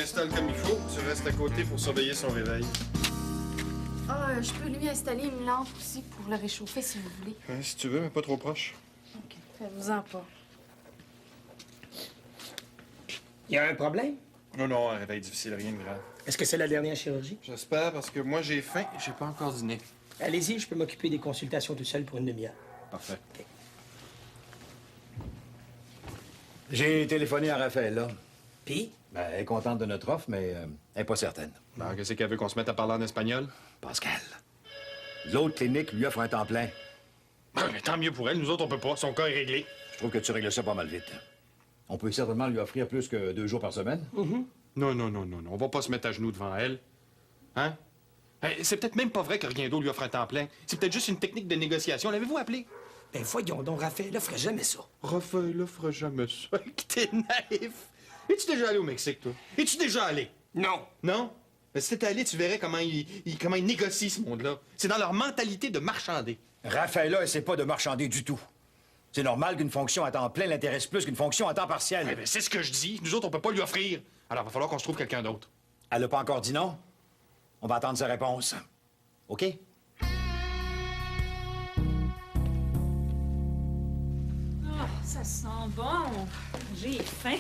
l'installes comme il faut. Tu restes à côté pour surveiller son réveil. Ah, je peux lui installer une lampe aussi pour le réchauffer si vous voulez. Ouais, si tu veux, mais pas trop proche. OK. Faites-vous-en pas. Il y a un problème? Non, un réveil difficile, rien de grave. Est-ce que c'est la dernière chirurgie? J'espère, parce que moi, j'ai faim et j'ai pas encore dîné. Allez-y, je peux m'occuper des consultations tout seul pour une demi-heure. Parfait. OK. J'ai téléphoné à Raphaël, là. Puis? Ben, elle est contente de notre offre, mais elle n'est pas certaine. Ben, qu'est-ce qu'elle veut qu'on se mette à parler en espagnol? Pascal, l'autre clinique lui offre un temps plein. Ben, mais tant mieux pour elle. Nous autres, on peut pas. Son cas est réglé. Je trouve que tu règles ça pas mal vite. On peut certainement lui offrir plus que 2 jours par semaine. Non. On va pas se mettre à genoux devant elle. Hein? C'est peut-être même pas vrai que rien d'autre lui offre un temps plein. C'est peut-être juste une technique de négociation. L'avez-vous appelé? Ben voyons donc, Raphaël, là, ferait jamais ça. Raphaël, là, fera jamais ça. T'es naïf. Es-tu déjà allé au Mexique, toi? Es-tu déjà allé? Non. Non? Ben, si t'étais allé, tu verrais comment ils négocient, ce monde-là. C'est dans leur mentalité de marchander. Raphaël, là, elle sait pas de marchander du tout. C'est normal qu'une fonction à temps plein l'intéresse plus qu'une fonction à temps partiel. Ben, c'est ce que je dis. Nous autres, on peut pas lui offrir. Alors, il va falloir qu'on se trouve quelqu'un d'autre. Elle n'a pas encore dit non. On va attendre sa réponse. OK? Oh, ça sent bon. J'ai faim.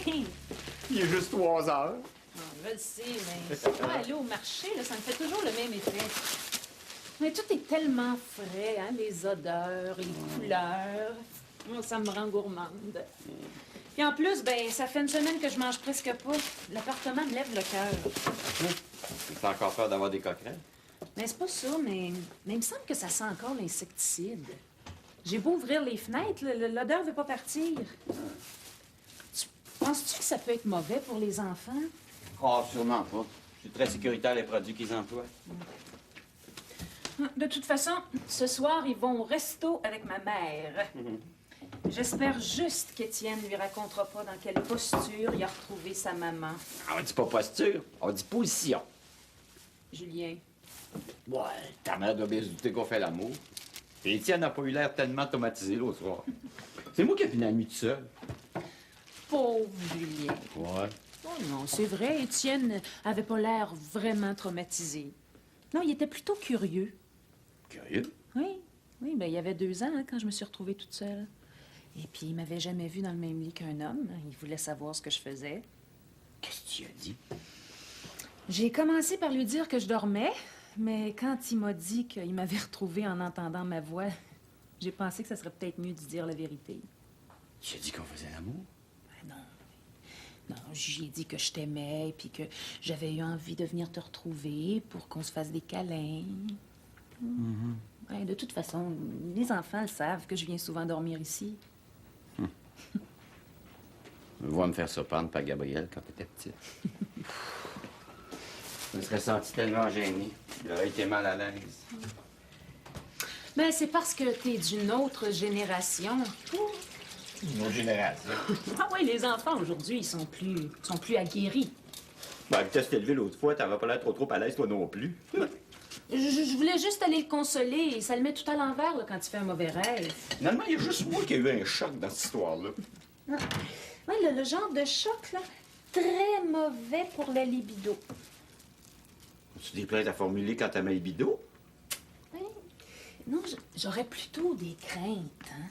Il est juste 3 heures. Oh, je le sais, mais c'est pas aller au marché, là, ça me fait toujours le même effet. Mais tout est tellement frais, hein, les odeurs, les couleurs. Oh, ça me rend gourmande. Puis en plus, ben, ça fait une semaine que je mange presque pas. L'appartement me lève le cœur. T'as encore peur d'avoir des coquerelles? Mais c'est pas ça, mais il me semble que ça sent encore l'insecticide. J'ai beau ouvrir les fenêtres, l'odeur veut pas partir. Penses-tu que ça peut être mauvais pour les enfants? Oh, sûrement pas. C'est très sécuritaire, les produits qu'ils emploient. De toute façon, ce soir, ils vont au resto avec ma mère. J'espère juste qu'Étienne lui racontera pas dans quelle posture il a retrouvé sa maman. Ah, on dit pas posture, on dit position. Julien. Ouais, ta mère doit bien se douter qu'on fait l'amour. Et Étienne n'a pas eu l'air tellement traumatisé l'autre soir. C'est moi qui ai fini la nuit tout seul. Pauvre Julien. Ouais. Oh non, c'est vrai, Étienne avait pas l'air vraiment traumatisé. Non, il était plutôt curieux. Curieux? Oui, ben il y avait 2 ans hein, quand je me suis retrouvée toute seule. Et puis, il m'avait jamais vue dans le même lit qu'un homme. Il voulait savoir ce que je faisais. Qu'est-ce que tu as dit? J'ai commencé par lui dire que je dormais, mais quand il m'a dit qu'il m'avait retrouvée en entendant ma voix, j'ai pensé que ça serait peut-être mieux de dire la vérité. Tu as dit qu'on faisait l'amour? Ben non. Non, j'ai dit que je t'aimais, puis que j'avais eu envie de venir te retrouver pour qu'on se fasse des câlins. Ouais, de toute façon, les enfants le savent que je viens souvent dormir ici. Je vais me faire surprendre par Gabriel quand t'étais petite. Je me serais senti tellement gêné. J'aurais été mal à l'aise. Ben, c'est parce que t'es d'une autre génération. Nos générations. Ah oui, les enfants aujourd'hui, ils sont plus aguerris. Ben, tu t'es levé l'autre fois, t'avais pas l'air trop à l'aise, toi non plus. Je voulais juste aller le consoler. Ça le met tout à l'envers là, quand il fait un mauvais rêve. Finalement, il y a juste moi qui ai eu un choc dans cette histoire-là. Oui, le genre de choc, là, très mauvais pour la libido. Tu des plaintes à formuler quand t'as ma libido? Oui. Non, j'aurais plutôt des craintes, hein.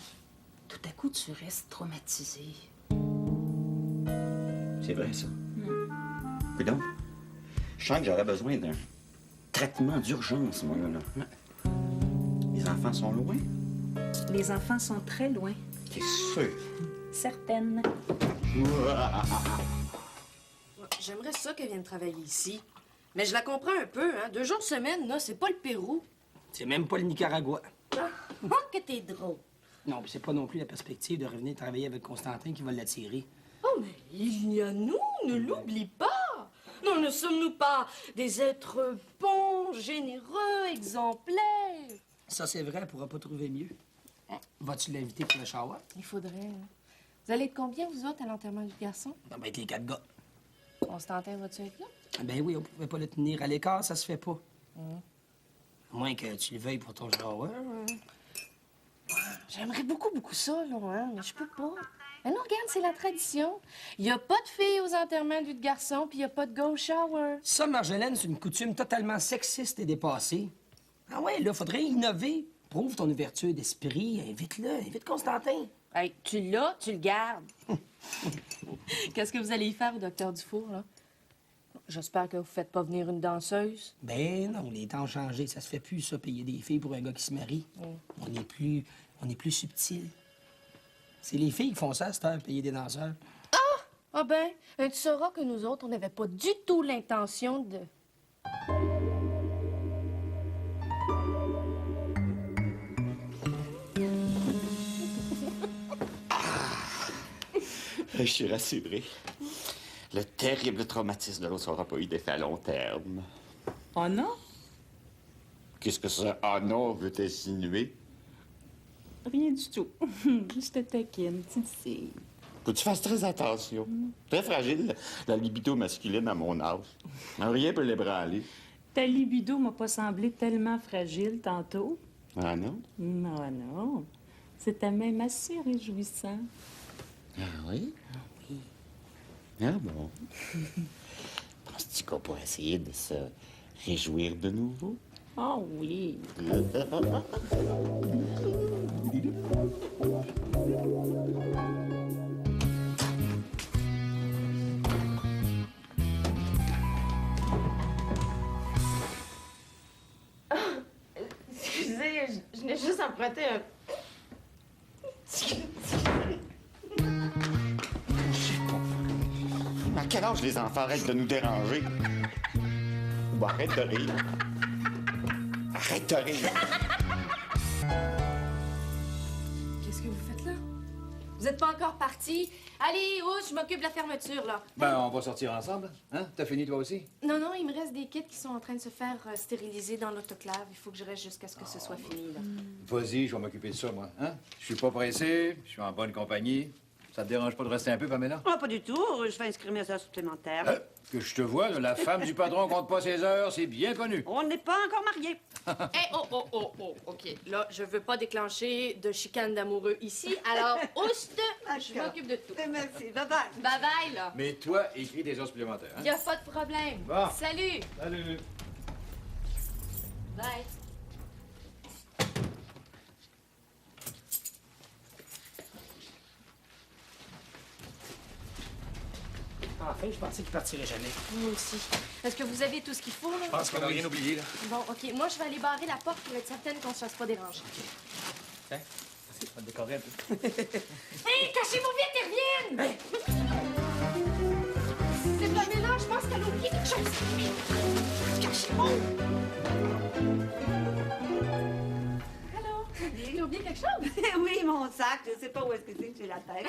Tout à coup, tu restes traumatisé. C'est vrai, ça. Puis donc, je sens que j'aurais besoin d'un traitement d'urgence, moi, là. Les enfants sont loin? Les enfants sont très loin. T'es sûr? Certaines. J'aimerais ça qu'elle vienne travailler ici. Mais je la comprends un peu, hein. 2 jours de semaine, là, c'est pas le Pérou. C'est même pas le Nicaragua. Ah, que t'es drôle. Non, puis c'est pas non plus la perspective de revenir travailler avec Constantin qui va l'attirer. Oh, mais il y a nous, ne l'oublie pas. Non, ne sommes-nous pas des êtres bons, généreux, exemplaires? Ça, c'est vrai, elle pourra pas trouver mieux. Vas-tu l'inviter pour le shower? Il faudrait. Hein. Vous allez être combien, vous autres, à l'enterrement du garçon? Ça va être les 4 gars. Constantin, vas-tu être là? Ben oui, on pouvait pas le tenir à l'écart, ça se fait pas. À moins que tu le veuilles pour ton shower. J'aimerais beaucoup ça, là, hein, mais je peux pas. Mais non, regarde, c'est la tradition. Il n'y a pas de filles aux enterrements de vie de garçon, puis il n'y a pas de go shower. Ça, Marjolaine, c'est une coutume totalement sexiste et dépassée. Ah ouais, là, faudrait innover. Prouve ton ouverture d'esprit. Invite-le, invite Constantin. Hey, tu l'as, tu le gardes. Qu'est-ce que vous allez y faire au docteur Dufour, là? J'espère que vous faites pas venir une danseuse. Ben non, les temps ont changé. Ça se fait plus, ça, payer des filles pour un gars qui se marie. On est plus subtil. C'est les filles qui font ça, à cette heure, payer des danseurs. Ah ben, tu sauras que nous autres, on n'avait pas du tout l'intention de... Je suis rassuré. Le terrible traumatisme de l'autre n'aura pas eu d'effet à long terme. Oh non? Qu'est-ce que ça, ah non, veut insinuer? Rien du tout. Je te taquine, tu le sais. Faut que tu fasses très attention. Très fragile, la libido masculine à mon âge. Rien peut l'ébranler. Ta libido m'a pas semblé tellement fragile tantôt. Ah non? Non, non. C'était même assez réjouissant. Ah oui? Oui. Ah bon? Penses-tu qu'on pourrait essayer de se réjouir de nouveau? Ah oui. Excusez, je venais juste emprunter un... À quel âge les enfants arrêtent de nous déranger? Ou arrête de rire. Arrête de rire. Qu'est-ce que vous faites là? Vous êtes pas encore partis? Allez, je m'occupe de la fermeture, là. Ben, on va sortir ensemble. Hein? T'as fini, toi aussi? Non, non, il me reste des kits qui sont en train de se faire stériliser dans l'autoclave. Il faut que je reste jusqu'à ce que ce soit fini, là. Vas-y, je vais m'occuper de ça, moi. Hein? Je suis pas pressé, je suis en bonne compagnie. Ça te dérange pas de rester un peu, Pamela? Ah, pas du tout. Je vais inscrire mes heures supplémentaires. Que je te vois, la femme du patron compte pas ses heures, c'est bien connu. On n'est pas encore mariés. OK. Là, je veux pas déclencher de chicane d'amoureux ici, alors, oust, je m'occupe de tout. Merci. Bye-bye. Bye-bye, là. Mais toi, écris des heures supplémentaires. Hein? Y a pas de problème. Bon. Salut. Salut. Bye. Enfin, je pensais qu'il partirait jamais. Moi aussi. Est-ce que vous avez tout ce qu'il faut, là? Je pense qu'on n'a rien oublié, là. Bon, OK. Moi, je vais aller barrer la porte pour être certaine qu'on se fasse pas déranger. Hein? On va te décorer un peu. Hé, cachez-vous vite et reviennent! C'est Pamela, je pense qu'elle a oublié quelque chose. Cachez-vous! Allô? J'ai oublié quelque chose? Oui, mon sac. Je sais pas où est-ce que c'est que j'ai la tête.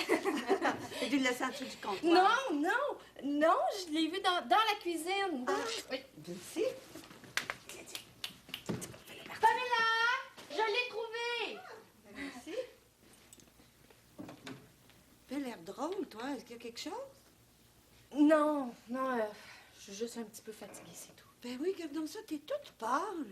J'ai dû le laisser en dessous du comptoir. Non, je l'ai vu dans la cuisine. Oui. Merci. Pamela! Je l'ai trouvé! Merci. Tu as l'air drôle, toi. Est-ce qu'il y a quelque chose? Non, je suis juste un petit peu fatiguée, c'est tout. Ben oui, regarde donc ça. T'es toute pâle.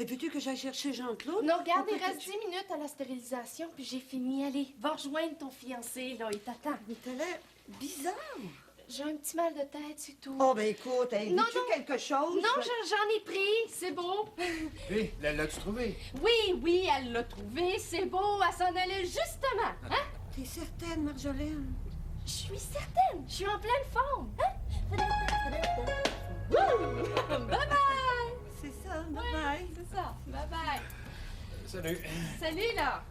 Et veux-tu que j'aille chercher Jean-Claude? Non, regarde, il reste 10 minutes à la stérilisation, puis j'ai fini. Allez, va rejoindre ton fiancé, là, il t'attend. Mais t'as l'air bizarre. J'ai un petit mal de tête, c'est tout. Oh, ben écoute, hey, Non, veux-tu non. quelque chose? Non, j'en ai pris, c'est beau. Oui, l'as-tu trouvé? Oui, elle l'a trouvé, c'est beau, elle s'en allait justement, hein? T'es certaine, Marjolaine? Je suis certaine, je suis en pleine forme, hein? Wouh! Bye-bye! C'est ça, bye-bye. C'est ça, bye-bye. Salut. Salut, là!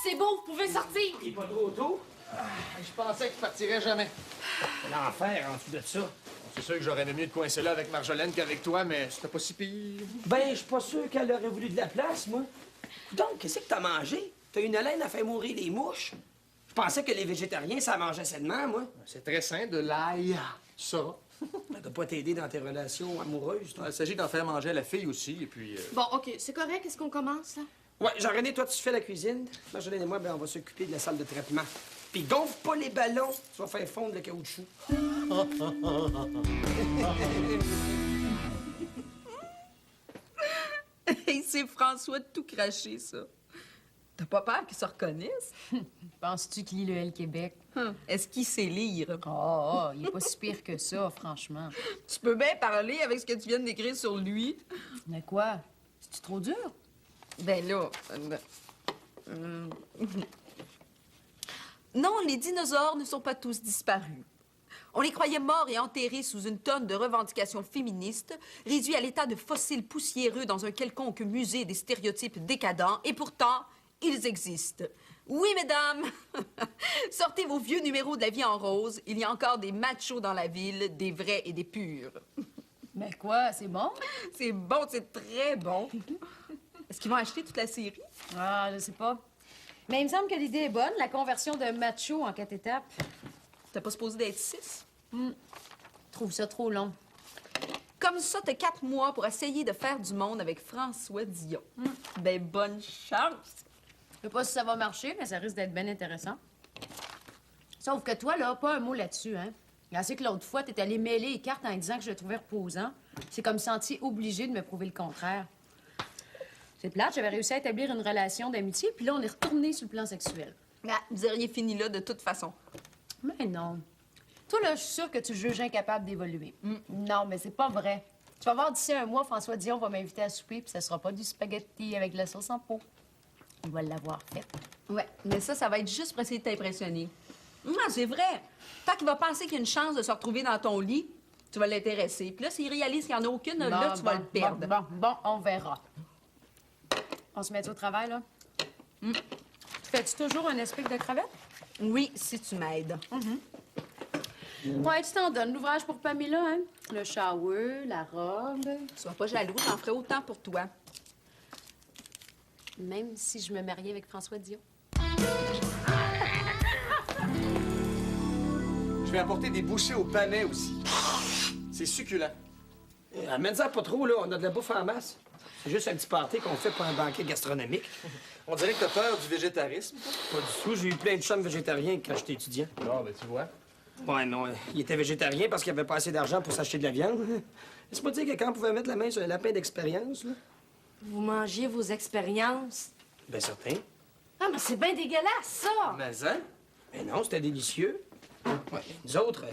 C'est beau, vous pouvez sortir! Il est pas trop tôt? Je pensais que tu partirais jamais. L'enfer en dessous de ça. C'est sûr que j'aurais aimé mieux de coincer là avec Marjolaine qu'avec toi, mais c'était pas si pire. Ben, je suis pas sûr qu'elle aurait voulu de la place, moi. Donc, qu'est-ce que t'as mangé? T'as une laine à faire mourir les mouches? Je pensais que les végétariens, ça mangeait sainement, moi. C'est très sain, de l'ail, ça. Ça doit pas t'aider dans tes relations amoureuses, toi. Il s'agit d'en faire manger à la fille aussi, et puis... Bon, OK, c'est correct, est-ce qu'on commence, là? Ouais, Jean-René, toi, tu fais la cuisine. Marjolaine et moi, ben, on va s'occuper de la salle de traitement. Puis gonfle pas les ballons, tu vas faire fondre le caoutchouc. Et c'est François de tout cracher, ça. T'as pas peur qu'ils se reconnaissent? Penses-tu qu'il lit le L Québec? Est-ce qu'il sait lire? Il est pas si pire que ça, franchement. Tu peux bien parler avec ce que tu viens d'écrire sur lui. Mais quoi? C'est-tu trop dur? Ben là... Non, les dinosaures ne sont pas tous disparus. On les croyait morts et enterrés sous une tonne de revendications féministes, réduits à l'état de fossiles poussiéreux dans un quelconque musée des stéréotypes décadents, et pourtant, ils existent. Oui, mesdames! Sortez vos vieux numéros de La Vie en rose. Il y a encore des machos dans la ville, des vrais et des purs. Mais quoi, c'est bon? C'est bon, c'est très bon. Est-ce qu'ils vont acheter toute la série? Ah, je sais pas. Mais il me semble que l'idée est bonne, la conversion de macho en 4 étapes. T'as pas supposé d'être 6? Je trouve ça trop long. Comme ça, t'as 4 mois pour essayer de faire du monde avec François Dion. Ben, bonne chance! Je sais pas si ça va marcher, mais ça risque d'être bien intéressant. Sauf que toi, là, pas un mot là-dessus, hein? Je sais que l'autre fois, t'es allé mêler les cartes en disant que je le trouvais reposant. C'est comme senti obligé de me prouver le contraire. C'est plate, j'avais réussi à établir une relation d'amitié, puis là, on est retourné sur le plan sexuel. Ah, vous auriez fini là de toute façon. Mais non. Toi, là, je suis sûre que tu juges incapable d'évoluer. Non, mais c'est pas vrai. Tu vas voir, d'ici un mois, François Dion va m'inviter à souper, puis ça sera pas du spaghetti avec de la sauce en pot. Il va l'avoir fait. Ouais, mais ça va être juste pour essayer de t'impressionner. Non, c'est vrai. Tant qu'il va penser qu'il y a une chance de se retrouver dans ton lit, tu vas l'intéresser. Puis là, s'il réalise qu'il n'y en a aucune, là, tu vas le perdre. Bon, on verra. On se met au travail, là? Fais-tu toujours un esprit de crevette? Oui, si tu m'aides. Ouais, tu t'en donnes l'ouvrage pour Pamela, hein? Le shower, la robe. Sois pas jaloux, j'en ferai autant pour toi. Même si je me mariais avec François Dion. Je vais apporter des bouchées au panais aussi. C'est succulent. Amène-en pas trop, là. On a de la bouffe en masse. C'est juste un petit pâté qu'on fait pour un banquet gastronomique. On dirait que t'as peur du végétarisme, toi. Pas du tout. J'ai eu plein de chums végétariens quand j'étais étudiant. Non, ben tu vois. Ouais, non. Il était végétarien parce qu'il avait pas assez d'argent pour s'acheter de la viande. Laisse-moi dire que quand on pouvait mettre la main sur un lapin d'expérience, là. Vous mangez vos expériences? Ben certain. Ah, mais c'est bien dégueulasse, ça! Mais hein? Mais non, c'était délicieux. Ouais, nous autres,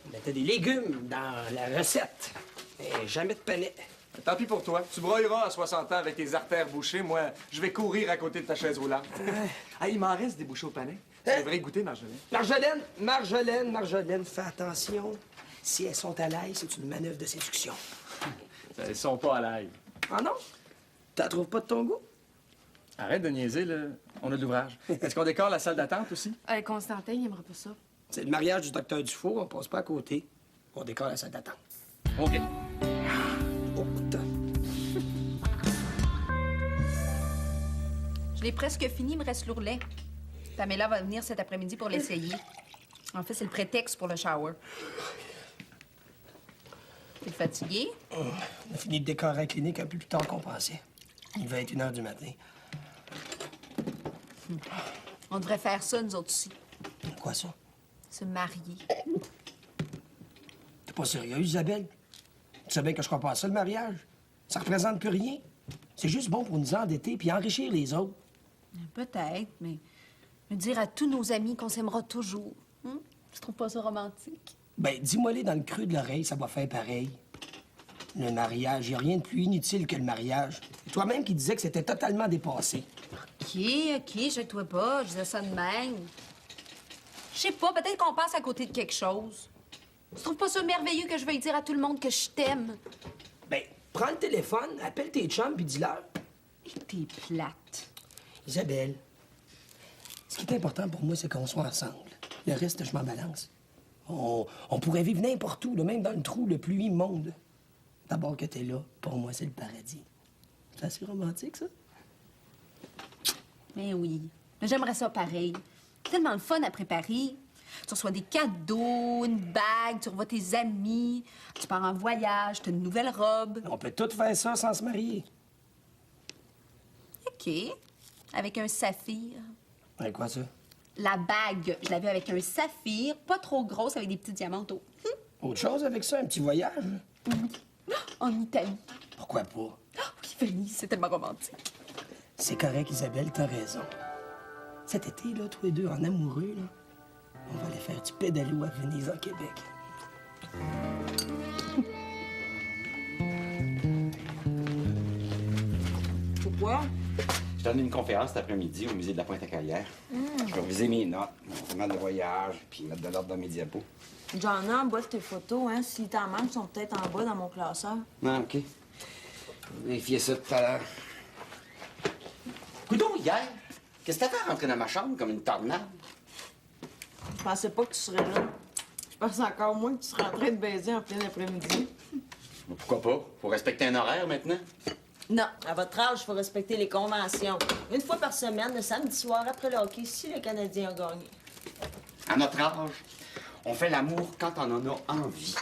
on mettait des légumes dans la recette. Et jamais de panais. Tant pis pour toi. Tu broyeras à 60 ans avec tes artères bouchées. Moi, je vais courir à côté de ta chaise roulante. Ah, il m'en reste des bouchées au panais. Tu devrais y goûter, Marjolaine. Marjolaine, fais attention. Si elles sont à l'ail, c'est une manœuvre de séduction. Elles sont pas à l'ail. Ah non? T'en trouves pas de ton goût? Arrête de niaiser, là. On a de l'ouvrage. Est-ce qu'on décore la salle d'attente aussi? Constantin, il aimerait pas ça. C'est le mariage du docteur Dufour, on passe pas à côté. On décore la salle d'attente. OK. Oh, putain. Je l'ai presque fini, il me reste l'ourlet. Pamela va venir cet après-midi pour l'essayer. En fait, c'est le prétexte pour le shower. T'es fatigué? On a fini de décorer la clinique un peu plus tard qu'on pensait. Il va être 1h du matin. On devrait faire ça, nous autres aussi. Quoi, ça? Se marier. T'es pas sérieuse, Isabelle? Tu sais bien que je crois pas à ça, le mariage. Ça représente plus rien. C'est juste bon pour nous endetter puis enrichir les autres. Peut-être, mais dire à tous nos amis qu'on s'aimera toujours. Tu trouves pas ça romantique? Ben, dis-moi-les dans le creux de l'oreille, ça va faire pareil. Le mariage, y a rien de plus inutile que le mariage. Toi-même qui disais que c'était totalement dépassé. OK, je toi pas, je disais ça de même. Je sais pas, peut-être qu'on passe à côté de quelque chose. Tu trouves pas ça merveilleux que je veuille dire à tout le monde que je t'aime? Ben, prends le téléphone, appelle tes chums puis dis-leur. Et t'es plate. Isabelle, ce qui est important pour moi, c'est qu'on soit ensemble. Le reste, je m'en balance. On pourrait vivre n'importe où, là, même dans le trou le plus immonde. D'abord que t'es là, pour moi, c'est le paradis. C'est assez romantique, ça? Mais oui, mais j'aimerais ça pareil. C'est tellement le fun à préparer. Tu reçois des cadeaux, une bague, tu revois tes amis, tu pars en voyage, t'as une nouvelle robe. On peut tout faire ça sans se marier. OK. Avec un saphir. Ouais, quoi, ça? La bague, je l'avais avec un saphir, pas trop grosse, avec des petits diamants autour. Autre chose avec ça, un petit voyage? En Italie. Pourquoi pas? Oui, Venise, c'est tellement romantique. C'est correct, Isabelle, t'as raison. Cet été, là, tous les deux, en amoureux, là, on va aller faire du pédalo à Venise, en Québec. Pourquoi? Je donne une conférence cet après-midi au musée de la Pointe-à-Calière. Je vais reviser mes notes, mon roman de voyage, puis mettre de l'ordre dans mes diapos. J'en ai en bas de tes photos, hein. Si t'en manques, ils sont peut-être en bas dans mon classeur. Ah, OK. Vérifiez ça tout à l'heure. Coudon, hier, qu'est-ce que t'as fait rentrer dans ma chambre comme une tornade? Je pensais pas que tu serais là. Je pensais encore moins que tu serais en train de baiser en plein après-midi. Pourquoi pas? Faut respecter un horaire maintenant. Non, à votre âge, il faut respecter les conventions. Une fois par semaine, le samedi soir, après le hockey, si le Canadien a gagné. À notre âge, on fait l'amour quand on en a envie.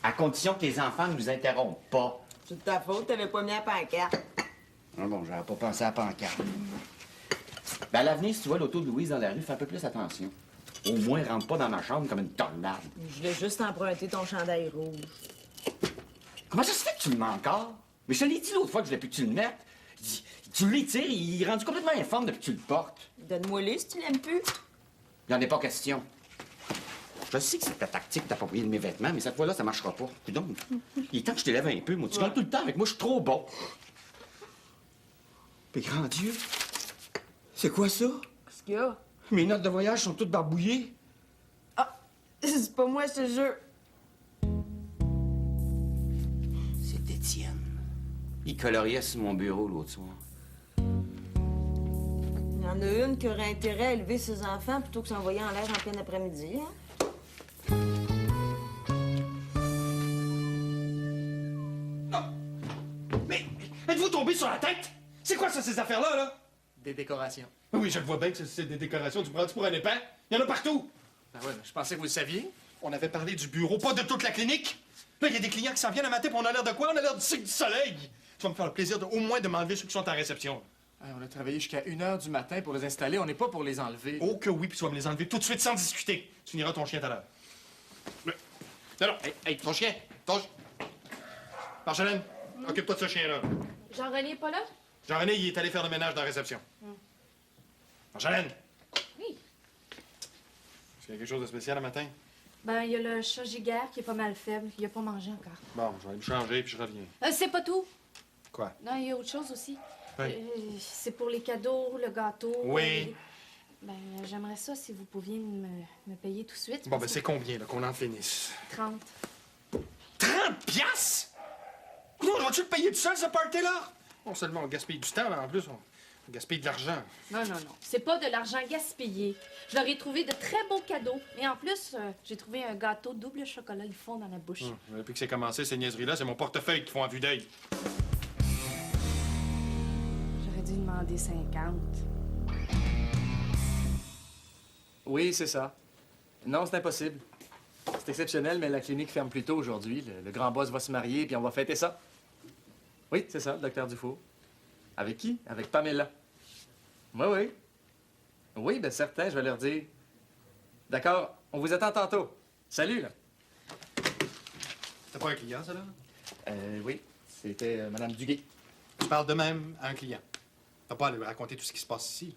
À condition que les enfants ne nous interrompent pas. C'est de ta faute, t'avais pas mis la pancarte. Ah bon, j'avais pas pensé à la pancarte. Ben, à l'avenir, si tu vois l'auto de Louise dans la rue, fais un peu plus attention. Au moins, rentre pas dans ma chambre comme une tornade. Je voulais juste emprunter ton chandail rouge. Comment ça se fait que tu le mets encore? Mais je te l'ai dit l'autre fois que je voulais plus que tu le mettes. Tu l'étires, il est rendu complètement informe depuis que tu le portes. Donne-moi-les si tu l'aimes plus. Il n'y en est pas question. Je sais que c'est ta tactique de t'approprier de mes vêtements, mais cette fois-là, ça marchera pas. Coudonc, il est temps que je t'élève un peu, moi. Tu gagnes tout le temps avec moi, je suis trop bon. Mais grand Dieu, c'est quoi ça? Qu'est-ce qu'il y a? Mes notes de voyage sont toutes barbouillées. Ah, c'est pas moi, je te jure. C'est Étienne. Il coloriait sur mon bureau l'autre soir. Il y en a une qui aurait intérêt à élever ses enfants plutôt que s'envoyer en l'air en plein après-midi, hein? Mais êtes-vous tombé sur la tête? C'est quoi ça, ces affaires-là, là? Des décorations. Oui, je le vois bien que c'est des décorations. Tu prends-tu pour un épais? Il y en a partout. Ben ouais, mais je pensais que vous le saviez. On avait parlé du bureau, pas de toute la clinique. Là, il y a des clients qui s'en viennent à matin, puis on a l'air de quoi? On a l'air du cycle du soleil. Tu vas me faire le plaisir au moins de m'enlever ceux qui sont en réception. On a travaillé jusqu'à 1h du matin pour les installer. On n'est pas pour les enlever. Oh que oui, puis tu vas me les enlever tout de suite sans discuter. Tu finiras ton chien tout à l'heure. Non, non, hey, ton chien. Marjolaine, occupe-toi de ce chien-là. Jean-René est pas là? Jean-René, il est allé faire le ménage dans la réception. Marjolaine! Oui. Est-ce qu'il y a quelque chose de spécial le matin? Ben, il y a le chat giguère qui est pas mal faible. Il a pas mangé encore. Bon, je vais aller me changer, puis je reviens. C'est pas tout. Quoi? Non, il y a autre chose aussi. Oui. C'est pour les cadeaux, le gâteau. Oui. Ben, j'aimerais ça si vous pouviez me payer tout de suite. Bon, ben c'est combien, là, qu'on en finisse? 30. 30 piastres? Non, vas-tu le payer tout seul, ce party-là? Non seulement on gaspille du temps, mais en plus, on gaspille de l'argent. Non. C'est pas de l'argent gaspillé. Je leur ai trouvé de très beaux cadeaux. Et en plus, j'ai trouvé un gâteau double chocolat. Ils font dans la bouche. Depuis que c'est commencé, ces niaiseries-là, c'est mon portefeuille qui font à vue d'œil. J'aurais dû demander 50. Oui, c'est ça. Non, c'est impossible. C'est exceptionnel, mais la clinique ferme plus tôt aujourd'hui. Le grand boss va se marier, puis on va fêter ça. Oui, c'est ça, le docteur Dufour. Avec qui? Avec Pamela. Oui. Oui, bien certain, je vais leur dire. D'accord, on vous attend tantôt. Salut, là. T'as pas un client, ça, là? Oui, c'était Madame Duguay. Tu parles de même à un client. T'as pas à lui raconter tout ce qui se passe ici.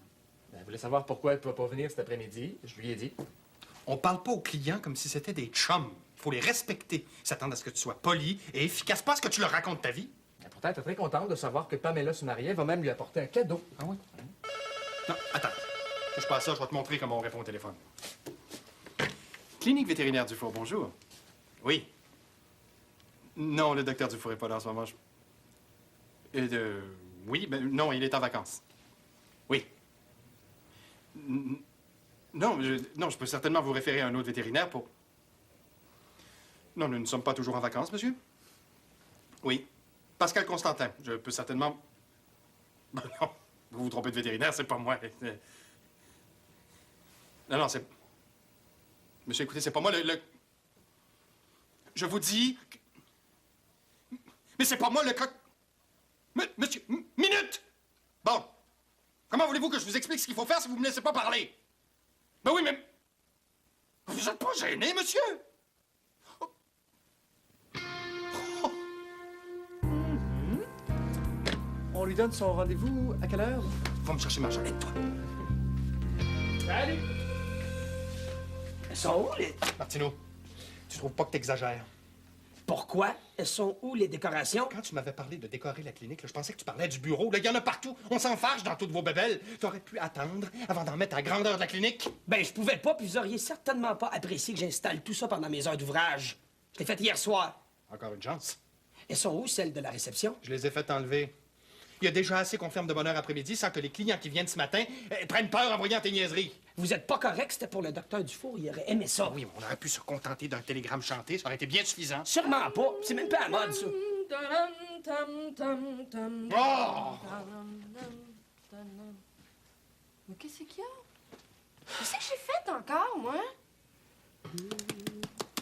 Elle voulait savoir pourquoi elle ne pouvait pas venir cet après-midi. Je lui ai dit. On parle pas aux clients comme si c'était des chums. Il faut les respecter. Ils s'attendent à ce que tu sois poli et efficace, pas à ce que tu leur racontes ta vie. Mais pourtant, elle était très contente de savoir que Pamela se mariait. Elle va même lui apporter un cadeau. Ah oui? Non, attends. Je passe ça, je vais te montrer comment on répond au téléphone. Clinique vétérinaire Dufour, bonjour. Oui. Non, le docteur Dufour est pas là en ce moment. Oui, ben non, il est en vacances. Oui. Non, je peux certainement vous référer à un autre vétérinaire pour... Non, nous ne sommes pas toujours en vacances, monsieur. Oui. Pascal Constantin. Je peux certainement... Ben non, vous vous trompez de vétérinaire, c'est pas moi. Non, c'est... Monsieur, écoutez, c'est pas moi le... Je vous dis... Mais c'est pas moi le coq... Monsieur... Minute! Bon. Comment voulez-vous que je vous explique ce qu'il faut faire si vous me laissez pas parler? Ben oui, mais... Vous êtes pas gêné, monsieur? On lui donne son rendez-vous à quelle heure? Va me chercher Marjolaine, toi. Salut! Elles sont où, les... Martineau, tu trouves pas que t'exagères? Pourquoi? Elles sont où, les décorations? Quand tu m'avais parlé de décorer la clinique, là, je pensais que tu parlais du bureau. Là, il y en a partout. On s'en fâche dans toutes vos bébelles. T'aurais pu attendre avant d'en mettre à la grandeur de la clinique. Ben, je pouvais pas, puis vous auriez certainement pas apprécié que j'installe tout ça pendant mes heures d'ouvrage. Je l'ai fait hier soir. Encore une chance. Elles sont où, celles de la réception? Je les ai fait enlever. Il y a déjà assez qu'on ferme de bonne heure après-midi sans que les clients qui viennent ce matin prennent peur en voyant tes niaiseries. Vous êtes pas correct, c'était pour le docteur Dufour, il aurait aimé ça. Oui, on aurait pu se contenter d'un télégramme chanté, ça aurait été bien suffisant. Sûrement pas, c'est même pas à mode, ça. Oh! Mais qu'est-ce qu'il y a? Qu'est-ce que j'ai fait encore, moi?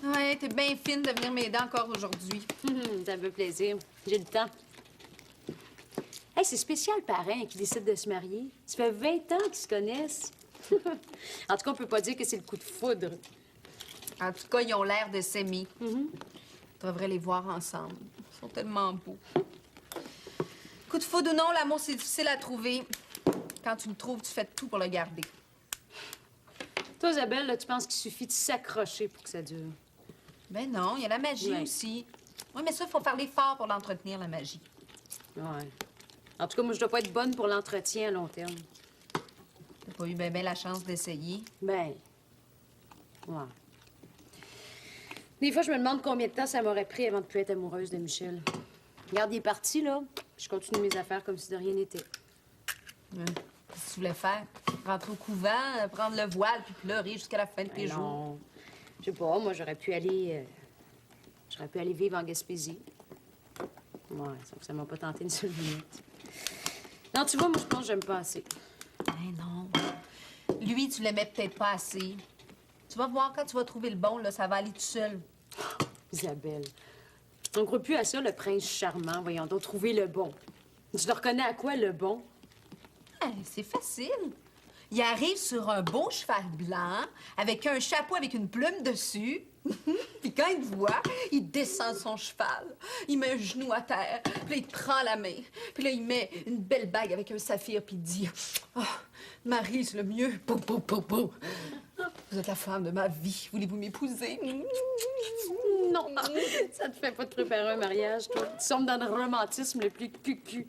Ouais, t'es bien fine de venir m'aider encore aujourd'hui. Ça me fait plaisir. J'ai le temps. Hey, c'est spécial, parrain, qui décide de se marier. Ça fait 20 ans qu'ils se connaissent. En tout cas, on peut pas dire que c'est le coup de foudre. En tout cas, ils ont l'air de s'aimer. Tu devrais les voir ensemble. Ils sont tellement beaux. Coup de foudre ou non, l'amour, c'est difficile à trouver. Quand tu le trouves, tu fais tout pour le garder. Toi, Isabelle, là, tu penses qu'il suffit de s'accrocher pour que ça dure? Ben non, il y a la magie Ouais. aussi. Oui, mais ça, il faut parler fort pour l'entretenir, la magie. Ouais. En tout cas, moi, je dois pas être bonne pour l'entretien à long terme. T'as pas eu ben la chance d'essayer. Ben, ouais. Des fois, je me demande combien de temps ça m'aurait pris avant de plus être amoureuse de Michel. Regarde, il est parti, là. Je continue mes affaires comme si de rien n'était. Qu'est-ce que tu voulais faire? Rentrer au couvent, prendre le voile, puis pleurer jusqu'à la fin de tes jours? Non. Je sais pas, moi, j'aurais pu aller vivre en Gaspésie. Ouais, ça m'a pas tenté une seule minute. Non, tu vois, moi, je pense que j'aime pas assez. Ben non. Lui, tu l'aimais peut-être pas assez. Tu vas voir, quand tu vas trouver le bon, là, ça va aller tout seul. Isabelle, on ne croit plus à ça, le prince charmant. Voyons donc, trouver le bon. Tu le reconnais à quoi, le bon? C'est facile. Il arrive sur un beau cheval blanc, avec un chapeau avec une plume dessus. Puis quand il te voit, il descend de son cheval. Il met un genou à terre. Puis là, il te prend la main. Puis là, il met une belle bague avec un saphir. Puis il dit « Oh, Marie, c'est le mieux. Pou, pou, pou, pou. Vous êtes la femme de ma vie. Voulez-vous m'épouser? » Non, ça te fait pas te préparer un mariage, toi. Tu sommes dans le romantisme le plus cucu.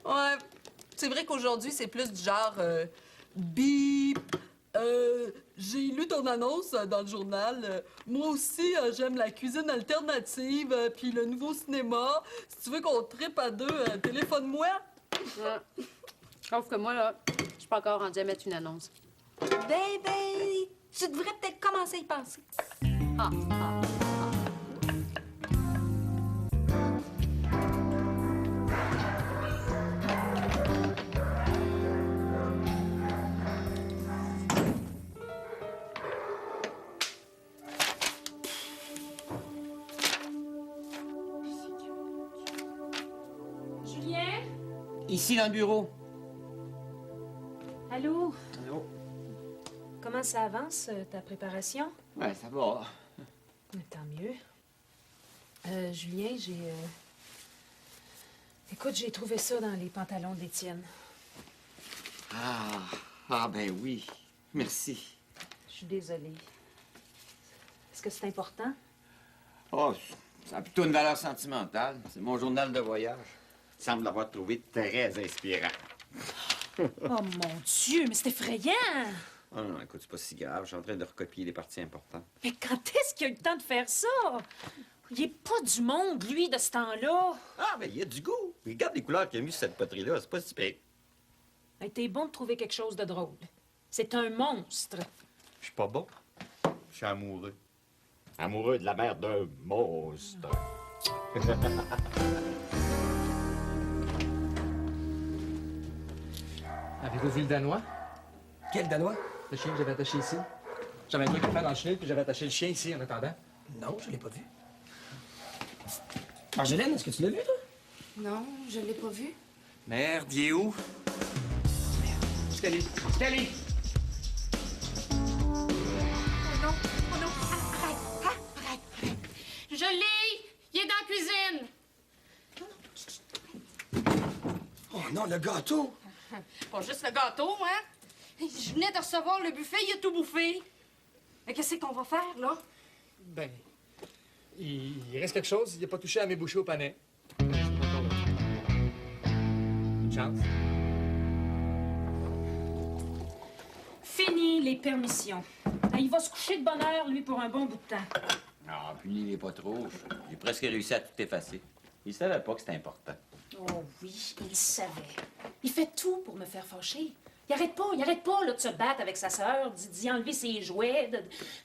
Ouais, c'est vrai qu'aujourd'hui, c'est plus du genre bip. J'ai lu ton annonce dans le journal. Moi aussi, j'aime la cuisine alternative, puis le nouveau cinéma. Si tu veux qu'on trippe à deux, téléphone-moi. Ouais. Sauf que moi, là, je suis pas encore rendue à mettre une annonce. Baby, tu devrais peut-être commencer à y penser. Julien? Ici, dans le bureau. Allô? Allô? Comment ça avance, ta préparation? Ouais, ça va. Tant mieux. Julien, Écoute, j'ai trouvé ça dans les pantalons d'Étienne. Ben oui. Merci. Je suis désolée. Est-ce que c'est important? Oh, ça a plutôt une valeur sentimentale. C'est mon journal de voyage. Il semble l'avoir trouvé très inspirant. Oh mon Dieu, mais c'est effrayant! Oh non, écoute, c'est pas si grave. Je suis en train de recopier les parties importantes. Mais quand est-ce qu'il a eu le temps de faire ça? Il est pas du monde, lui, de ce temps-là. Ben, il y a du goût. Regarde les couleurs qu'il a mis sur cette poterie-là. C'est pas si pire. Hey, t'es bon de trouver quelque chose de drôle. C'est un monstre. Je suis pas bon. Je suis amoureux. Amoureux de la mère d'un monstre. Avez-vous vu le Danois? Quel Danois? Le chien que j'avais attaché ici. J'avais un truc à faire dans le chenil, puis j'avais attaché le chien ici en attendant. Non, je l'ai pas vu. Marjolaine, est-ce que tu l'as vu, toi? Non, je l'ai pas vu. Merde, il est où? Scully! Scully! Oh non, arrête. Je l'ai! Il est dans la cuisine! non, le gâteau! Pas juste le gâteau, hein? Je venais de recevoir le buffet, il a tout bouffé. Mais qu'est-ce qu'on va faire, là? Ben, il reste quelque chose. Il n'a pas touché à mes bouchées au panais. Une chance. Fini les permissions. Il va se coucher de bonne heure, lui, pour un bon bout de temps. Ah, puis il est pas trop. J'ai presque réussi à tout effacer. Il savait pas que c'était important. Oh oui, il savait. Il fait tout pour me faire fâcher. Il arrête pas là, de se battre avec sa sœur, d'y enlever ses jouets,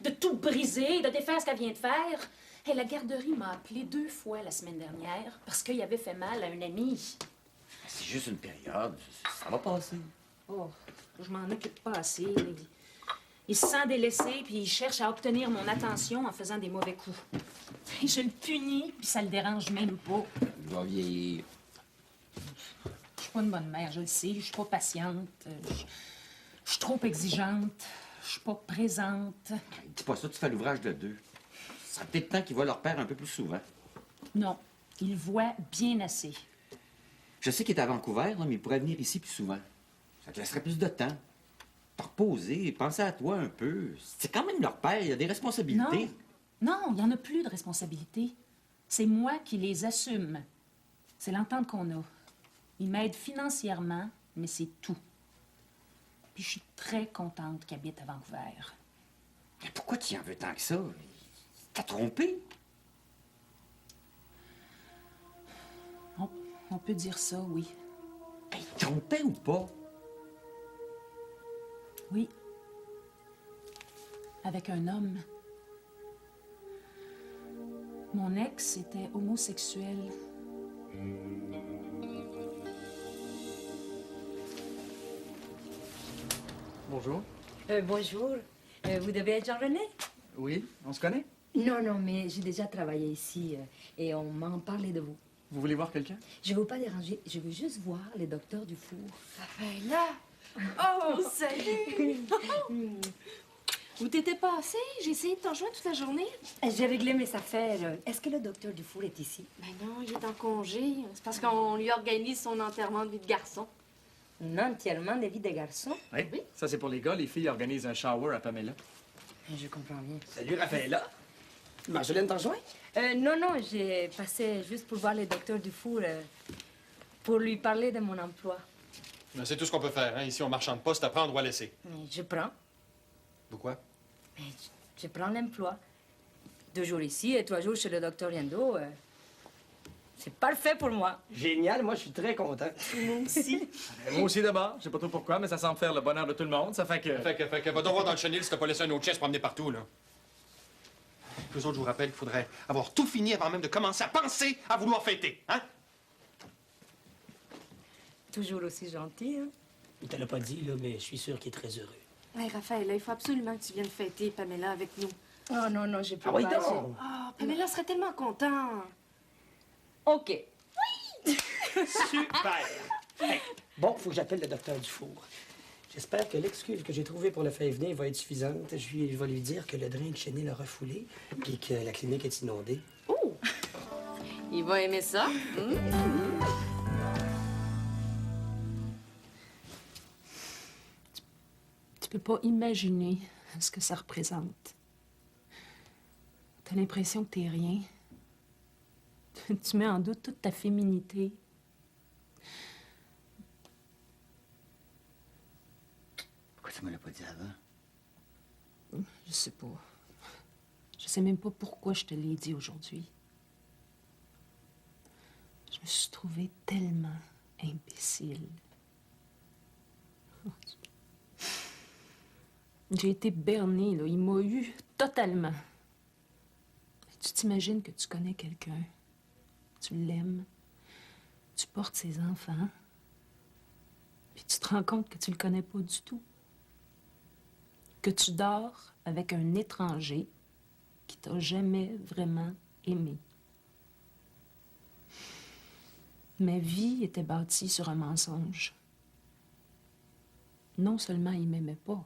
de tout briser, de défaire ce qu'elle vient de faire. Hey, la garderie m'a appelé 2 fois la semaine dernière parce qu'il avait fait mal à un ami. C'est juste une période. Ça va passer. Oh, je m'en occupe pas assez. Il se sent délaissé, puis il cherche à obtenir mon attention en faisant des mauvais coups. Et je le punis, puis ça le dérange même pas. Il va vieillir. Je suis pas une bonne mère, je le sais. Je suis pas patiente. Je suis trop exigeante. Je suis pas présente. Dis pas ça, tu fais l'ouvrage de 2. Ça serait peut-être temps qu'il voit leur père un peu plus souvent. Non, il voit bien assez. Je sais qu'il est à Vancouver, là, mais il pourrait venir ici plus souvent. Ça te laisserait plus de temps. Te reposer, penser à toi un peu. C'est quand même leur père, il y a des responsabilités. Non, il n'y en a plus de responsabilités. C'est moi qui les assume. C'est l'entente qu'on a. Il m'aide financièrement, mais c'est tout. Puis je suis très contente qu'il habite à Vancouver. Mais pourquoi tu y en veux tant que ça? T'as trompé? On peut dire ça, oui. Ben, il trompait ou pas? Oui. Avec un homme. Mon ex était homosexuel. Bonjour. Bonjour. Vous devez être Jean-René? Oui, on se connaît? Non, non, mais j'ai déjà travaillé ici et on m'en parlait de vous. Vous voulez voir quelqu'un? Je ne veux pas déranger, je veux juste voir le docteur Dufour. Là! Oh, salut! Où t'étais passé? J'ai essayé de t'en joindre toute la journée. J'ai réglé mes affaires. Est-ce que le docteur Dufour est ici? Ben non, il est en congé. C'est parce qu'on lui organise son enterrement de vie de garçon. Un enterrement de vie de garçon? Oui. Ça, c'est pour les gars. Les filles organisent un shower à Pamela. Je comprends bien. Salut, Raphaëlla. Marjolaine t'en rejoint? Non, non, j'ai passé juste pour voir le docteur Dufour, pour lui parler de mon emploi. Mais c'est tout ce qu'on peut faire. Hein. Ici, on marchande pas, c'est à prendre ou à laisser. Mais je prends. Pourquoi? Mais je prends l'emploi. 2 jours ici et 3 jours chez le docteur Riendo. C'est parfait pour moi. Génial, moi je suis très content. Moi aussi. Moi aussi d'abord. Je sais pas trop pourquoi, mais ça semble faire le bonheur de tout le monde. Ça fait que... Fait que va donc voir dans le chenil si t'as pas laissé un autre chien se promener partout, là. Plus autres, je vous rappelle qu'il faudrait avoir tout fini avant même de commencer à penser à vouloir fêter, hein? Toujours aussi gentil, hein? Il te l'a pas dit, là, mais je suis sûr qu'il est très heureux. Hey, Raphaël, il faut absolument que tu viennes fêter Pamela avec nous. Oh non, non, j'ai pas. Ah oui, donc! Oh, Pamela serait tellement content. OK. Super! Hey, bon, faut que j'appelle le docteur Dufour. J'espère que l'excuse que j'ai trouvée pour le faire venir va être suffisante. Je vais lui dire que le drain de chenil a refoulé et que la clinique est inondée. Oh! Il va aimer ça. Tu peux pas imaginer ce que ça représente. T'as l'impression que t'es rien. Tu mets en doute toute ta féminité. Pourquoi tu me l'as pas dit avant? Je sais pas. Je sais même pas pourquoi je te l'ai dit aujourd'hui. Je me suis trouvée tellement imbécile. J'ai été bernée, là. Il m'a eu totalement. Tu t'imagines que tu connais quelqu'un, tu l'aimes, tu portes ses enfants, puis tu te rends compte que tu le connais pas du tout. Que tu dors avec un étranger qui t'a jamais vraiment aimé. Ma vie était bâtie sur un mensonge. Non seulement il m'aimait pas,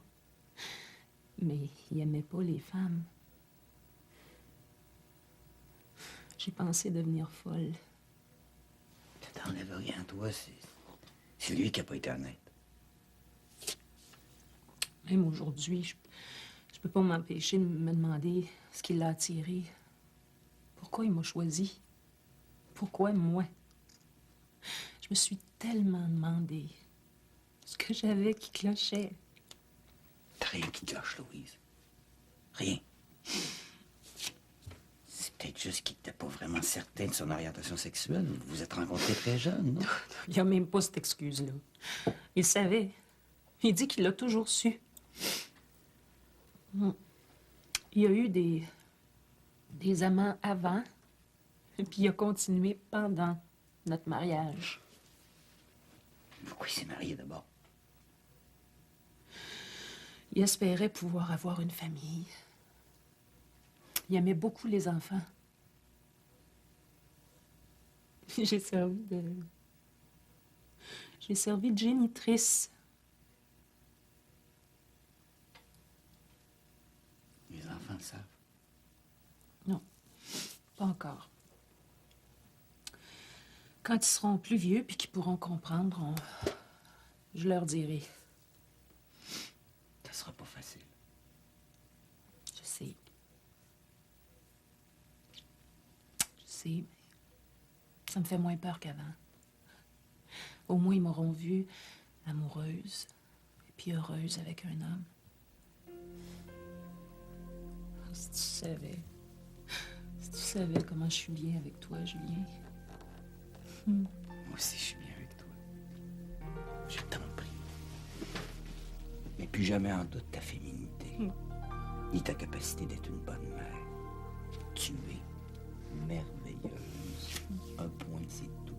mais il aimait pas les femmes. J'ai pensé devenir folle. Ça t'enlève rien, toi. C'est lui qui n'a pas été honnête. Même aujourd'hui, je peux pas m'empêcher de me demander ce qui l'a attiré. Pourquoi il m'a choisi? Pourquoi moi? Je me suis tellement demandé ce que j'avais qui clochait. T'as rien qui cloche, Louise. Rien. C'est peut-être juste qu'il n'était pas vraiment certain de son orientation sexuelle. Vous vous êtes rencontrés très jeune, non? Il n'y a même pas cette excuse-là. Il savait. Il dit qu'il l'a toujours su. Il y a eu des amants avant, puis il a continué pendant notre mariage. Pourquoi il s'est marié d'abord? Il espérait pouvoir avoir une famille. Il aimait beaucoup les enfants. J'ai servi de génitrice. Les enfants le savent. Non, pas encore. Quand ils seront plus vieux puis qu'ils pourront comprendre, je leur dirai. Ça sera pas facile. Je sais. Je sais, mais ça me fait moins peur qu'avant. Au moins, ils m'auront vue amoureuse et puis heureuse avec un homme. Oh, si tu savais. Si tu savais comment je suis bien avec toi, Julien. Moi aussi, je suis bien avec toi. Je t'en prie. Mais plus jamais en doute ta féminité, ni ta capacité d'être une bonne mère. Tu es merveilleuse. Un point, c'est tout.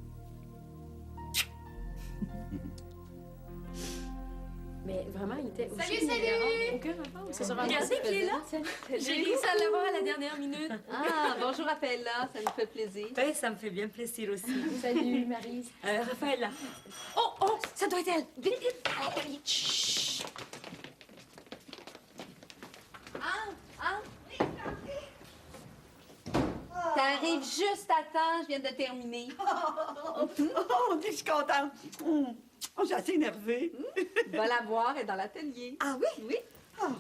Mais vraiment, il était aussi... Salut! Aucun rapport. Ça se Regardez qui est là. J'ai réussi à l'avoir à la dernière minute. Ah, bonjour, Raphaëlla. Ça nous fait plaisir. Oui, ça me fait bien plaisir aussi. Salut, Maryse. Raphaëlla. Oh, ça doit être elle. Vite, vite. Allez, vite. Chut. T'arrives juste à temps, je viens de terminer. Je suis contente. Oh, j'ai assez énervé. Va la voir, elle est dans l'atelier. Ah oui? Oui. Bravo,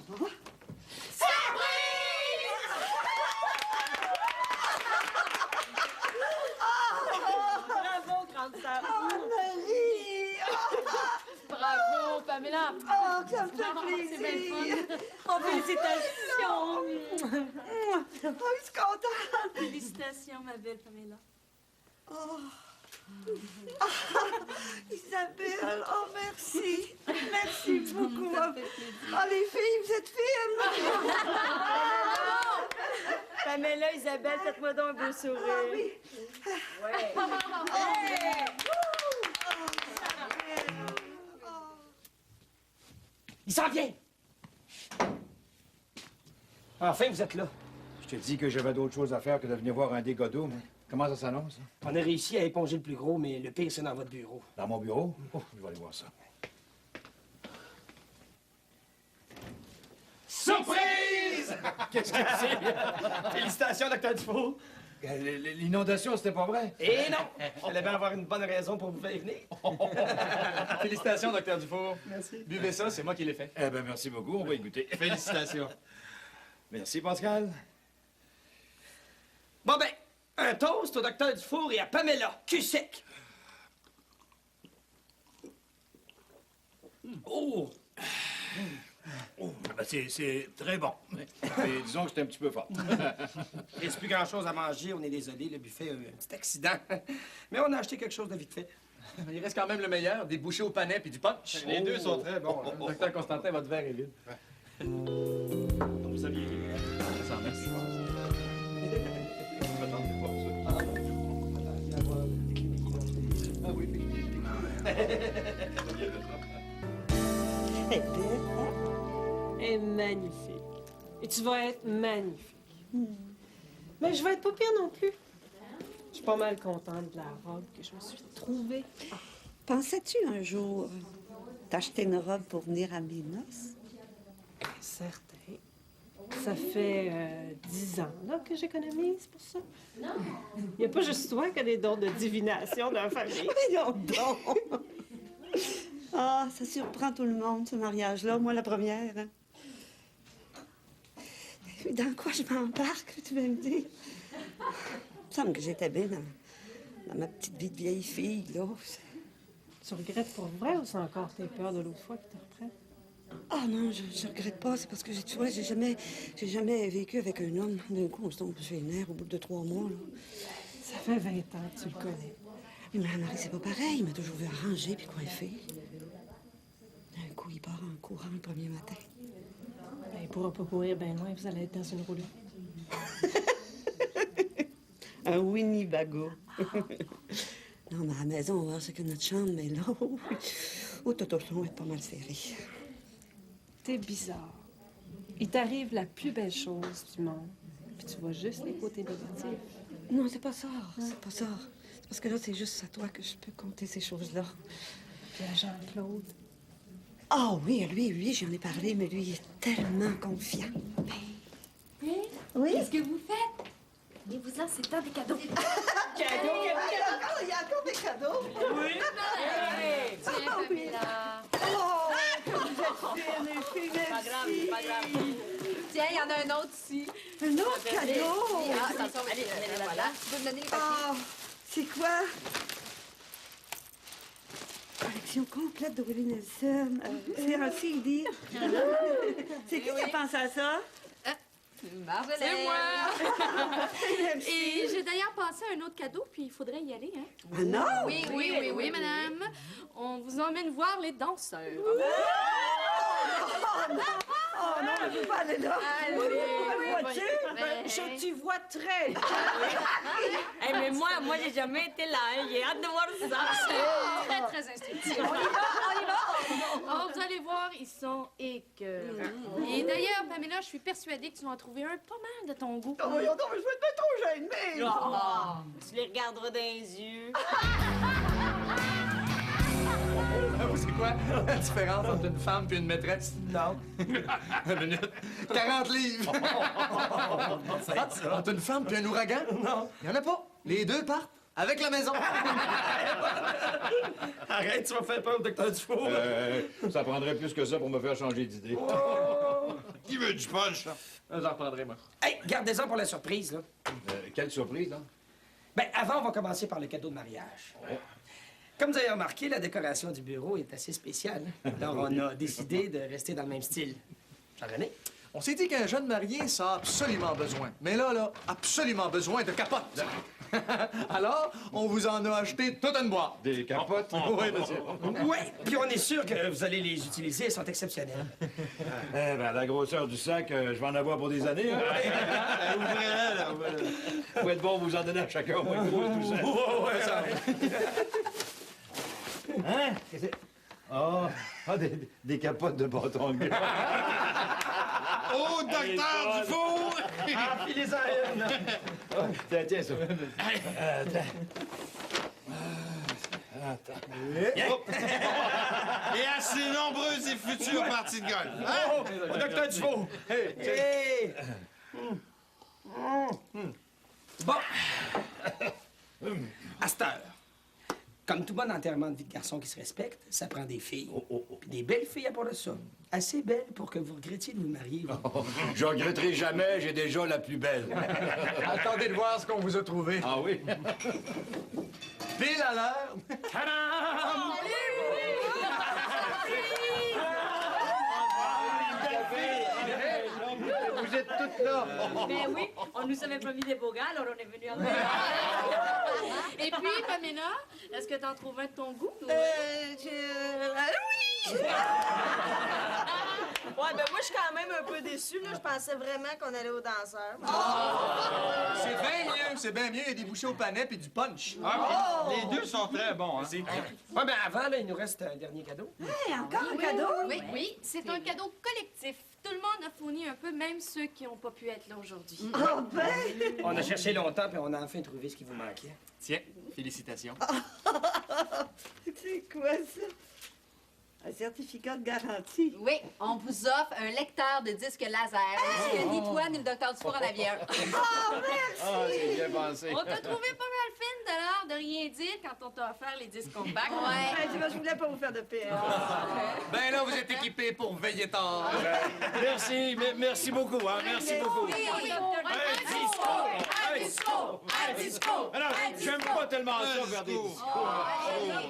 grande sœur. Oh, Marie! Bravo, Pamela. Oh, ça me fait C'est bien plaisir. fun. Oh, félicitations. Oh, je suis contente. Félicitations, ma belle Pamela. Isabelle, oh, merci. Merci beaucoup. Oh, les filles, vous êtes fines. Pamela, Isabelle, faites-moi donc un beau sourire. Ah oui. Ouais. Il s'en vient! Enfin, vous êtes là. Je t'ai dit que j'avais d'autres choses à faire que de venir voir un dégât d'eau, mais comment ça s'annonce? Hein? On a réussi à éponger le plus gros, mais le pire, c'est dans votre bureau. Dans mon bureau? Oh, je vais aller voir ça. Surprise! Qu'est-ce que c'est? Félicitations, Dr. Dufault. L'inondation, c'était pas vrai? Et non! Elle devait avoir une bonne raison pour vous faire venir. Félicitations, Dr. Dufour. Merci. Buvez ça, c'est moi qui l'ai fait. Eh bien, merci beaucoup. On va y goûter. Félicitations. Merci, Pascal. Bon, ben, un toast au Dr. Dufour et à Pamela. Cul sec. Oh! Ben, c'est très bon. Mais disons que c'était un petit peu fort. Il reste plus grand-chose à manger. On est désolé, le buffet a eu un petit accident. Mais on a acheté quelque chose de vite fait. Il reste quand même le meilleur, des bouchées au panais puis du punch. Les deux sont très bons. Docteur Constantin, votre verre est vide. Donc, vous saviez. Ça s'en merci. Ah oui, Elle est magnifique. Et tu vas être magnifique. Mais je vais être pas pire non plus. Je suis pas mal contente de la robe que je me suis trouvée. Pensais-tu un jour t'acheter une robe pour venir à mes noces? Certain. Ça fait 10 ans là, que j'économise pour ça. Il n'y a pas juste toi qui as des dons de divination dans la famille. Voyons donc! ça surprend tout le monde, ce mariage-là. Moi, la première. Hein. Dans quoi je m'embarque, tu vas me dire? Il me semble que j'étais bien dans ma petite vie de vieille fille, là. Tu regrettes pour vrai ou c'est encore tes peurs de l'autre fois qui te reprennent? Ah non, je regrette pas. C'est parce que, tu vois, j'ai jamais vécu avec un homme. D'un coup, on se tombe sur les nerfs au bout de 3 mois, là. Ça fait 20 ans que tu le connais. Mais Marie, c'est pas pareil. Il m'a toujours vu arranger puis coiffer. D'un coup, il part en courant le premier matin. Ben, il pourra pas courir bien loin, vous allez être dans une roulotte. Un Winnebago. Non, mais à la maison, on va voir ce que notre chambre, mais là, Toto va être pas mal serré. T'es bizarre. Il t'arrive la plus belle chose du monde, puis tu vois juste les côtés négatifs. Non, c'est pas ça. C'est pas ça. C'est parce que là, c'est juste à toi que je peux compter ces choses-là. Puis à Jean-Claude. Ah oui, lui, j'en ai parlé, mais lui, il est tellement confiant. Oui? Qu'est-ce que vous faites? Et vous en, c'est temps des cadeaux. Il y a encore des cadeaux? Oui. Tiens, Pamela. Oh, que vous êtes fine, les filles, merci. Pas grave, pas grave. Tiens, il y en a un autre ici. Un autre cadeau? Ah, attention, allez, voilà. Tu peux me donner les papiers? Ah, c'est quoi? Collection complète de Willie Nelson. C'est un CD. C'est qui qui a pensé à ça? Marjolaine. C'est moi. Merci. Et j'ai d'ailleurs pensé à un autre cadeau, puis il faudrait y aller, hein? Ah non? Oui, madame. On vous emmène voir les danseurs. Oh non, je ne peux pas aller là. Je t'y vois très bien. Hey, mais moi, j'ai jamais été là. Hein. J'ai hâte de voir ça. Très, très instructif. On y va. Oh, vous allez voir, ils sont écœurants. Et d'ailleurs, Pamela, je suis persuadée que tu vas en trouver un pas mal de ton goût. Oh, voyons donc, mais je vais être trop gênée. Tu les regarderas dans les yeux. C'est quoi la différence entre une femme et une maîtresse? Non. Une minute. 40 livres. Entre une femme et un ouragan? Non. Il n'y en a pas. Les deux partent avec la maison. Arrête, tu vas faire peur au docteur Dufour. Ça prendrait plus que ça pour me faire changer d'idée. Qui veut du punch? J'en reprendrai, moi. Hey, gardez-en pour la surprise, là. Quelle surprise, là? Ben, avant, on va commencer par le cadeau de mariage. Comme vous avez remarqué, la décoration du bureau est assez spéciale. Alors, on a décidé de rester dans le même style. Jean-René? On s'est dit qu'un jeune marié, ça a absolument besoin. Mais là, absolument besoin de capotes. Alors, on vous en a acheté toute une boîte. Des capotes? Oui, monsieur. Oui, puis on est sûr que vous allez les utiliser, elles sont exceptionnelles. Eh ben, la grosseur du sac, je vais en avoir pour des années. Hein? Ouvrez-la, là. Faut être bon, vous en donner à chacun au moins gros, tout ça. Ouais, ça. Hein? Des capotes de bâton de gars. Oh, docteur Dufour! Filez-en une! Tiens, ça. Et à ses nombreuses et futures parties de golf. Hein? Docteur Dufour! Hey! Bon. À cette heure, comme tout bon enterrement de vie de garçon qui se respecte, ça prend des filles. Puis des belles filles à part de ça. Assez belles pour que vous regrettiez de vous marier. Je regretterai jamais, j'ai déjà la plus belle. Attendez de voir ce qu'on vous a trouvé. Ah oui? Pile à l'heure. Tadam! Vous êtes toutes là. Ben oui, on nous avait promis des beaux gars, alors on est venus en Et puis, Pamela, est-ce que t'en trouves un de ton goût? Oui! Ouais, ben moi, je suis quand même un peu déçue, là. Je pensais vraiment qu'on allait aux danseurs. C'est bien mieux. Il y a des bouchées au panais et du punch. Les deux sont très bons, hein? Ouais, ben avant, là, il nous reste un dernier cadeau. Hey, encore un cadeau? Oui, c'est un cadeau collectif. Tout le monde a fourni un peu, même ceux qui n'ont pas pu être là aujourd'hui. Oh, ben! On a cherché longtemps, puis on a enfin trouvé ce qui vous manquait. Tiens, félicitations. C'est quoi ça? Un certificat de garantie. Oui, on vous offre un lecteur de disques laser. Ainsi que ni toi ni le docteur Dufour en aviez un. Oh, merci! Ah, c'est bien pensé. On t'a trouvé pas mal fine de l'art de rien dire quand on t'a offert les 10 compacts. Ouais, tu vois, je voulais pas vous faire de peine. Ben là, vous êtes équipés pour veiller tard. Merci beaucoup, hein, merci beaucoup. Un disco! Alors, j'aime pas tellement ça, faire des discours.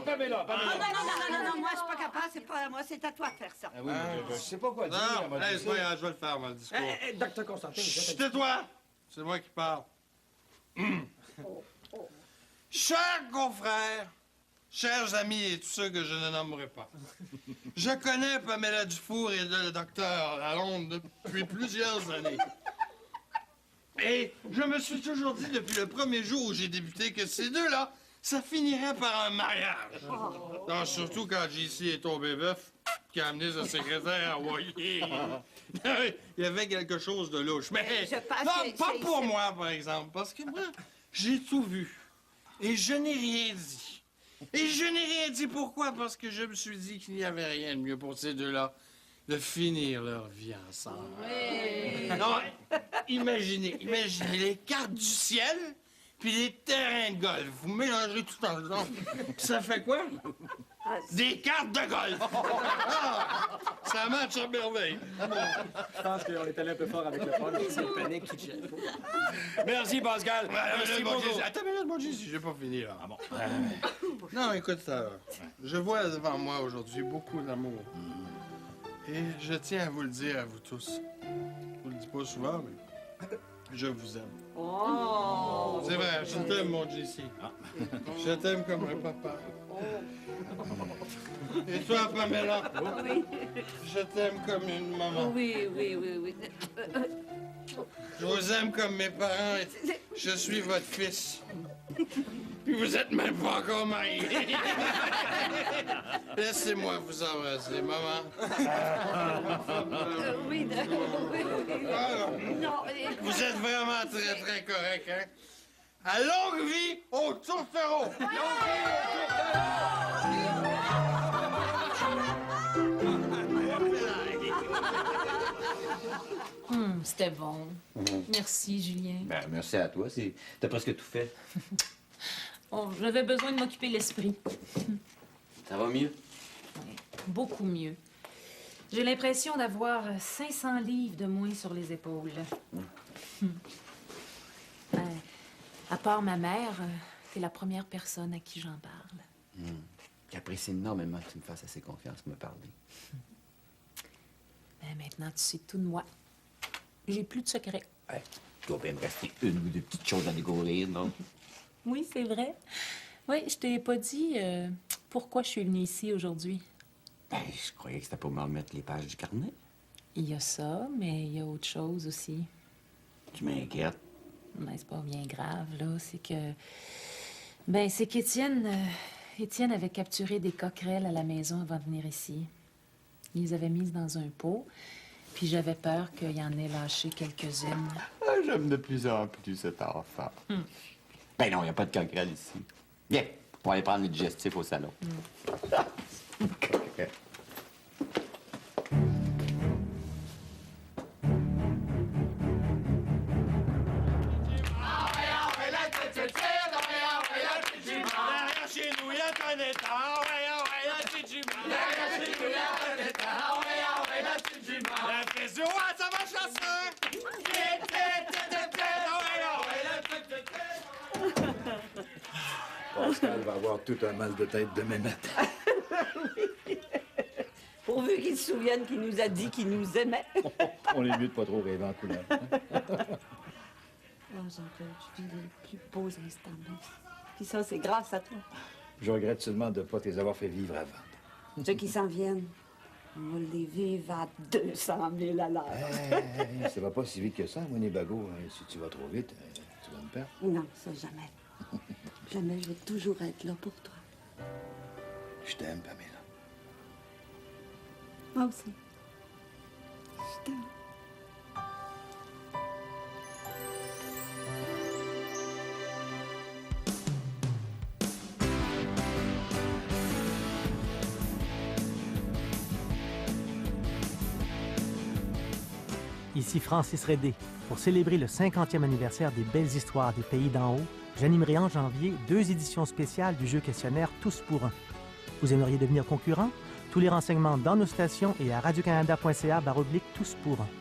Pamela. Non, moi, je suis pas capable, c'est pas à moi, c'est à toi de faire ça. Ah oui, je sais pas quoi dire. Non, laisse-moi, je vais le faire, moi, le discours. Docteur Constantin, Chut, tais-toi! C'est moi qui parle. Chers confrères, chers amis et tous ceux que je ne nommerai pas, je connais Pamela Dufour et le docteur Lalonde depuis plusieurs années. Et je me suis toujours dit depuis le premier jour où j'ai débuté que ces deux-là, ça finirait par un mariage. Non, surtout quand JC est tombé veuf, qui a amené sa secrétaire à Hawaii. Il y avait quelque chose de louche. Mais non, pas pour moi, par exemple, parce que moi, j'ai tout vu. Et je n'ai rien dit. Et je n'ai rien dit pourquoi? Parce que je me suis dit qu'il n'y avait rien de mieux pour ces deux-là de finir leur vie ensemble. Oui. Non, imaginez les cartes du ciel puis les terrains de golf. Vous mélangez tout ensemble. Ça fait quoi? Des cartes de golf! Ah, ça match à merveille. Je pense qu'on est allé un peu fort avec le fun. C'est le panique qui gêne. Merci, Pascal. Merci beaucoup. Attends, mais moi, j'ai pas fini, là. Ah bon? Non, écoute, je vois devant moi aujourd'hui beaucoup d'amour. Et je tiens à vous le dire à vous tous. Je vous le dis pas souvent, mais je vous aime. Oh! C'est vrai, je t'aime, mon JC. Je t'aime comme un papa. Et toi, Pamela? Oui. Je t'aime comme une maman. Oui. Je vous aime comme mes parents. Je suis votre fils. Puis vous êtes même pas encore mariés. Laissez-moi vous embrasser, maman. Oui. Non, Vous êtes vraiment très, très correct, hein? À longue vie au tourtereau! C'était bon. Merci, Julien. Ben, merci à toi. T'as presque tout fait. Oh, j'avais besoin de m'occuper l'esprit. Ça va mieux? Beaucoup mieux. J'ai l'impression d'avoir 500 livres de moins sur les épaules. À part ma mère, t'es la première personne à qui j'en parle. J'apprécie énormément que tu me fasses assez confiance pour me parler. Ben, maintenant, tu sais tout de moi. J'ai plus de secrets. Ouais, il doit bien me rester une ou deux petites choses à découvrir, non? Oui, c'est vrai. Oui, je t'ai pas dit pourquoi je suis venue ici aujourd'hui. Ben, je croyais que c'était pour me remettre les pages du carnet. Il y a ça, mais il y a autre chose aussi. Tu m'inquiètes. Mais c'est pas bien grave, là. C'est que... Ben, c'est qu'Étienne... Étienne avait capturé des coquerelles à la maison avant de venir ici. Il les avait mises dans un pot, puis j'avais peur qu'il y en ait lâché quelques-unes. J'aime de plus en plus cet enfant. Ben non, il n'y a pas de coquerelle ici. Viens, on va aller prendre le digestif au salon. Coquerelle. Pascal va avoir tout un mal de tête demain matin. Pourvu qu'il se souvienne qu'il nous a dit qu'il nous aimait. On est mieux de pas trop rêver en couleur. Oh, Jean-Claude, tu vis les plus beaux instants de ma vie. Puis ça, c'est grâce à toi. Je regrette seulement de ne pas te les avoir fait vivre avant. Ceux qui s'en viennent, on va les vivre à 200 000 à l'heure. Hey, ça va pas si vite que ça, Winnebago. Si tu vas trop vite, tu vas me perdre. Non, ça, jamais. Jamais, je vais toujours être là pour toi. Je t'aime, Pamela. Moi aussi. Je t'aime. Ici Francis Redé. Pour célébrer le 50e anniversaire des Belles Histoires des Pays d'en haut, J'animerai en janvier 2 éditions spéciales du jeu questionnaire Tous pour un. Vous aimeriez devenir concurrent? Tous les renseignements dans nos stations et à radiocanada.ca/tous pour un.